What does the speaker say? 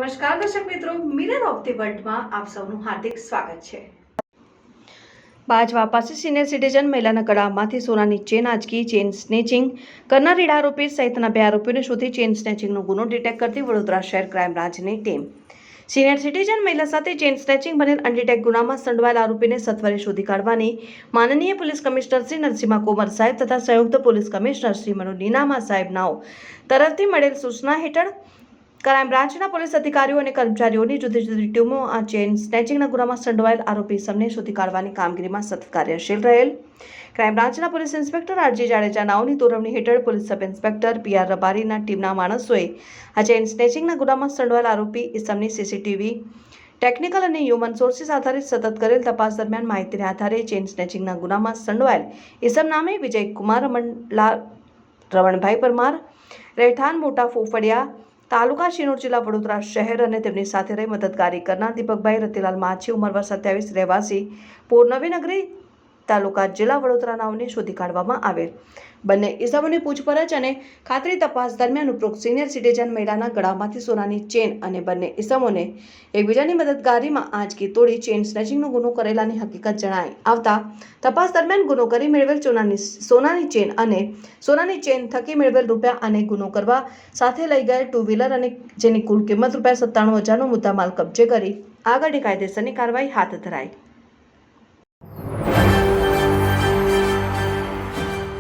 નમસ્કાર દર્શક મિત્રો, મિરર ઓફ ધી વર્લ્ડમાં આપ સૌનું હાર્દિક સ્વાગત છે। બાજવા પાસે સિનિયર સિટીઝન મહિલાના ગળામાંથી સોનાની ચેન આંચકી ચેન સ્નેચિંગ કરનાર રીઢ આરોપી સહિતના 2 આરોપીઓને શોધી ચેન સ્નેચિંગનો ગુનો ડિટેક્ટ કરતી વડોદરા શહેર ક્રાઇમ બ્રાન્ચની ટીમ સિનિયર સિટીઝન મહિલા સાથે ચેન સ્નેચિંગ બનેલ અનડિટેક્ટ ગુનામાં સંડોવાયેલ આરોપીને સત્વરે શોધી કાઢવાની માનનીય પોલીસ કમિશનર શ્રી નરસિંહા કોમર સાહેબ તથા સંયુક્ત પોલીસ કમિશનર શ્રી મનુ નીનામા સાહેબ નાઓ તરફથી મળેલ સૂચના હેઠળ ક્રાઇમ બ્રાન્ચના પોલીસ અધિકારીઓ અને કર્મચારીઓની જુદી જુદી ટીમો આ ચેન સ્નેચિંગના ગુનામાં સંડોવાયેલ આરોપી ઇસમને શોધી કાઢવાની કામગીરીમાં સતત કાર્યશીલ રહેલ ક્રાઇમ બ્રાન્ચના પોલીસ ઇન્સ્પેક્ટર આરજી જાડેજા નાઓની તોરવણી હેઠળ પોલીસ સબ ઇન્સ્પેક્ટર પીઆર રબારીના ટીમના માણસોએ આ ચેન સ્નેચિંગના ગુનામાં સંડોવાયેલ આરોપી ઇસમની સીસીટીવી ટેકનિકલ અને હ્યુમન સોર્સિસ આધારિત સતત કરેલ તપાસ દરમિયાન માહિતીના આધારે ચેન સ્નેચિંગના ગુનામાં સંડોવાયેલ ઇસમ નામે વિજયકુમાર રમણલાલ રવણભાઈ પરમાર રહેઠાણ મોટા ફોફડિયા તાલુકા શિનોર જિલ્લા વડોદરા શહેર અને તેમની સાથે રહી મદદગારી કરનાર દીપકભાઈ રતિલાલ માછી ઉંમર વર્ષ 27 રહેવાસી પૂર્ણવીનગરી તાલુકા જિલ્લા વડોદરા નાઓને શોધી કાઢવામાં આવેલ બંને ઇસમોની પૂછપરછ અને ખાતરી તપાસ દરમિયાન ઉપરોક્ત સિનિયર સિટીઝન મહિલાના ગળામાંથી સોનાની ચેન અને બંને ઇસમોને એકબીજાની મદદગારીમાં આંચકી તોડી ચેન સ્નેચિંગનો ગુનો કરેલાની હકીકત જણાઈ આવતા તપાસ દરમિયાન ગુનો કરી મેળવેલ સોનાની ચેન અને સોનાની ચેન થકી મેળવેલ રૂપિયા અને ગુનો કરવા સાથે લઈ ગયેલ 2 વ્હીલર અને જેની કુલ કિંમત રૂપિયા 97,000નો મુદ્દામાલ કબજે કરી આગળની કાયદેસરની કાર્યવાહી હાથ ધરાઈ।